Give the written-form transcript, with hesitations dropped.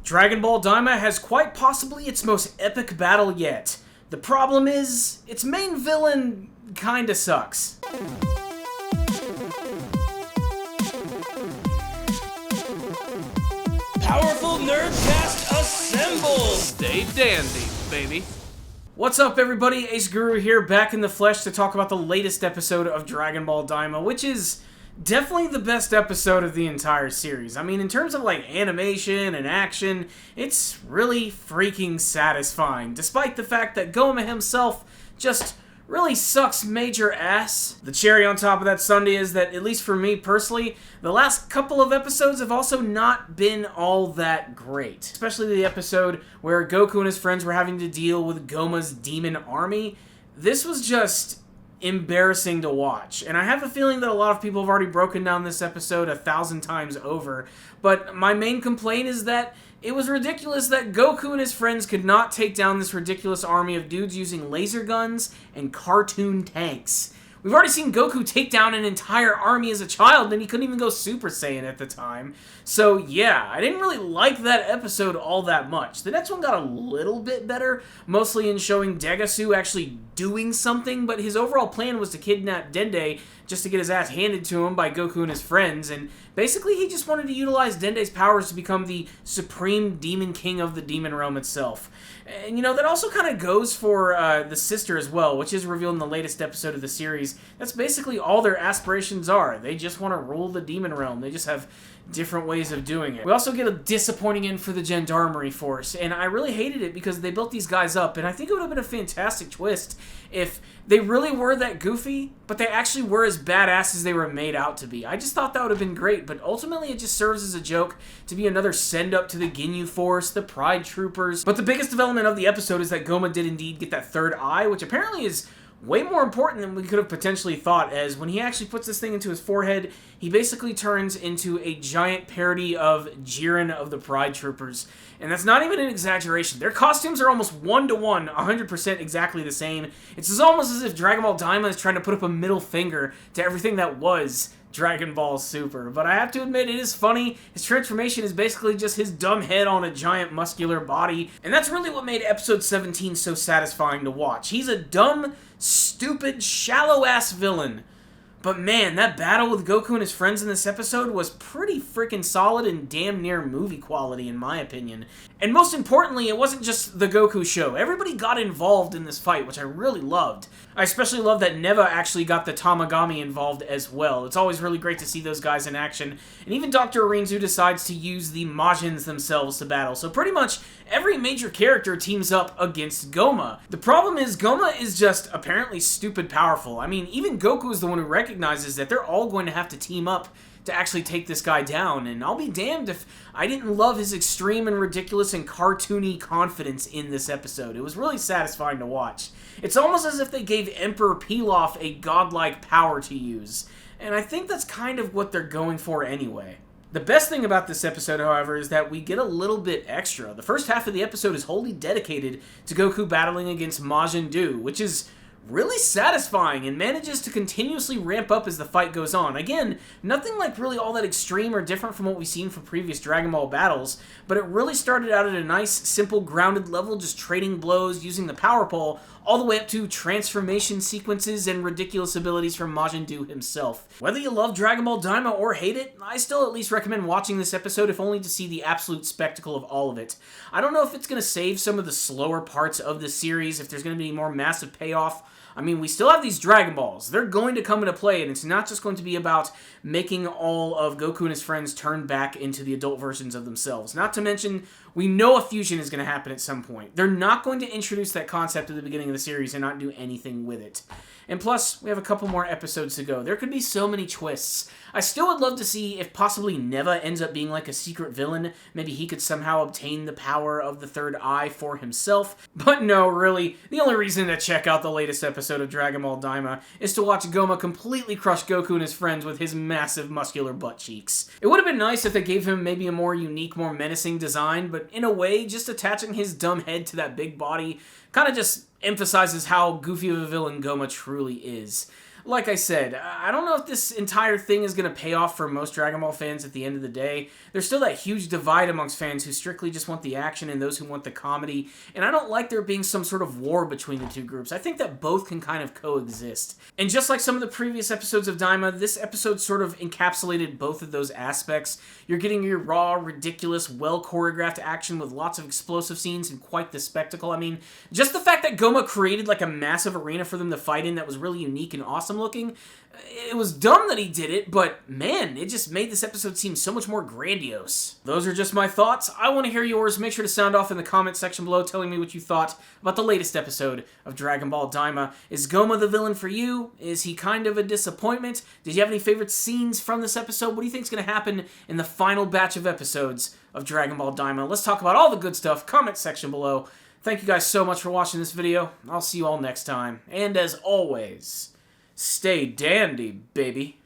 Dragon Ball Daima has quite possibly its most epic battle yet. The problem is, its main villain kinda sucks. Powerful Nerdcast assembles! Stay dandy, baby. What's up, everybody? Ace Guru here, back in the flesh to talk about the latest episode of Dragon Ball Daima, which is definitely the best episode of the entire series. I mean, in terms of, animation and action, it's really freaking satisfying, despite the fact that Goma himself just really sucks major ass. The cherry on top of that sundae is that, at least for me personally, the last couple of episodes have also not been all that great. Especially the episode where Goku and his friends were having to deal with Goma's demon army. This was just embarrassing to watch, and I have a feeling that a lot of people have already broken down this episode 1,000 times over, but my main complaint is that it was ridiculous that Goku and his friends could not take down this ridiculous army of dudes using laser guns and cartoon tanks. We've already seen Goku take down an entire army as a child, and he couldn't even go Super Saiyan at the time. So yeah, I didn't really like that episode all that much. The next one got a little bit better, mostly in showing Degasu actually doing something, but his overall plan was to kidnap Dende just to get his ass handed to him by Goku and his friends, and basically he just wanted to utilize Dende's powers to become the supreme demon king of the demon realm itself. And that also kind of goes for the sister as well, which is revealed in the latest episode of the series. That's basically all their aspirations are. They just want to rule the demon realm. They just have different ways of doing it. We also get a disappointing end for the Gendarmerie Force, and I really hated it because they built these guys up, and I think it would have been a fantastic twist if they really were that goofy, but they actually were as badass as they were made out to be. I just thought that would have been great, but ultimately it just serves as a joke to be another send-up to the Ginyu Force, the Pride Troopers. But the biggest development of the episode is that Goma did indeed get that third eye, which apparently is way more important than we could have potentially thought, as when he actually puts this thing into his forehead, he basically turns into a giant parody of Jiren of the Pride Troopers. And that's not even an exaggeration. Their costumes are almost 1-to-1, 100% exactly the same. It's almost as if Dragon Ball Daima is trying to put up a middle finger to everything that was Dragon Ball Super. But I have to admit, it is funny. His transformation is basically just his dumb head on a giant muscular body. And that's really what made episode 17 so satisfying to watch. He's a dumb, stupid, shallow-ass villain. But man, that battle with Goku and his friends in this episode was pretty freaking solid and damn near movie quality in my opinion. And most importantly, it wasn't just the Goku show. Everybody got involved in this fight, which I really loved. I especially love that Neva actually got the Tamagami involved as well. It's always really great to see those guys in action. And even Dr. Rinzu decides to use the Majins themselves to battle. So pretty much every major character teams up against Goma. The problem is Goma is just apparently stupid powerful. I mean, even Goku is the one who recognizes that they're all going to have to team up to actually take this guy down, and I'll be damned if I didn't love his extreme and ridiculous and cartoony confidence in this episode. It was really satisfying to watch. It's almost as if they gave Emperor Pilaf a godlike power to use, and I think that's kind of what they're going for anyway. The best thing about this episode, however, is that we get a little bit extra. The first half of the episode is wholly dedicated to Goku battling against Majin Buu, which is really satisfying and manages to continuously ramp up as the fight goes on. Again, nothing like really all that extreme or different from what we've seen from previous Dragon Ball battles, but it really started out at a nice, simple, grounded level, just trading blows, using the power pole, all the way up to transformation sequences and ridiculous abilities from Majin Buu himself. Whether you love Dragon Ball Daima or hate it, I still at least recommend watching this episode, if only to see the absolute spectacle of all of it. I don't know if it's going to save some of the slower parts of the series, if there's going to be more massive payoff. I mean, we still have these Dragon Balls. They're going to come into play, and it's not just going to be about making all of Goku and his friends turn back into the adult versions of themselves. Not to mention, we know a fusion is going to happen at some point. They're not going to introduce that concept at the beginning of the series and not do anything with it. And plus, we have a couple more episodes to go. There could be so many twists. I still would love to see if possibly Neva ends up being like a secret villain. Maybe he could somehow obtain the power of the third eye for himself. But no, really, the only reason to check out the latest episode of Dragon Ball Daima is to watch Goma completely crush Goku and his friends with his massive muscular butt cheeks. It would have been nice if they gave him maybe a more unique, more menacing design, but in a way, just attaching his dumb head to that big body kind of just emphasizes how goofy of a villain Goma truly is. like I said, I don't know if this entire thing is going to pay off for most Dragon Ball fans at the end of the day. There's still that huge divide amongst fans who strictly just want the action and those who want the comedy, and I don't like there being some sort of war between the two groups. I think that both can kind of coexist. And just like some of the previous episodes of Daima, this episode sort of encapsulated both of those aspects. You're getting your raw, ridiculous, well-choreographed action with lots of explosive scenes and quite the spectacle. I mean, just the fact that Goma created like a massive arena for them to fight in that was really unique and awesome looking, it was dumb that he did it, but man, it just made this episode seem so much more grandiose. Those are just my thoughts. I want to hear yours. Make sure to sound off in the comment section below telling me what you thought about the latest episode of Dragon Ball Daima. Is Goma the villain for you? Is he kind of a disappointment? Did you have any favorite scenes from this episode? What do you think is going to happen in the final batch of episodes of Dragon Ball Daima? Let's talk about all the good stuff. Comment section below. Thank you guys so much for watching this video. I'll see you all next time. And as always, stay dandy, baby.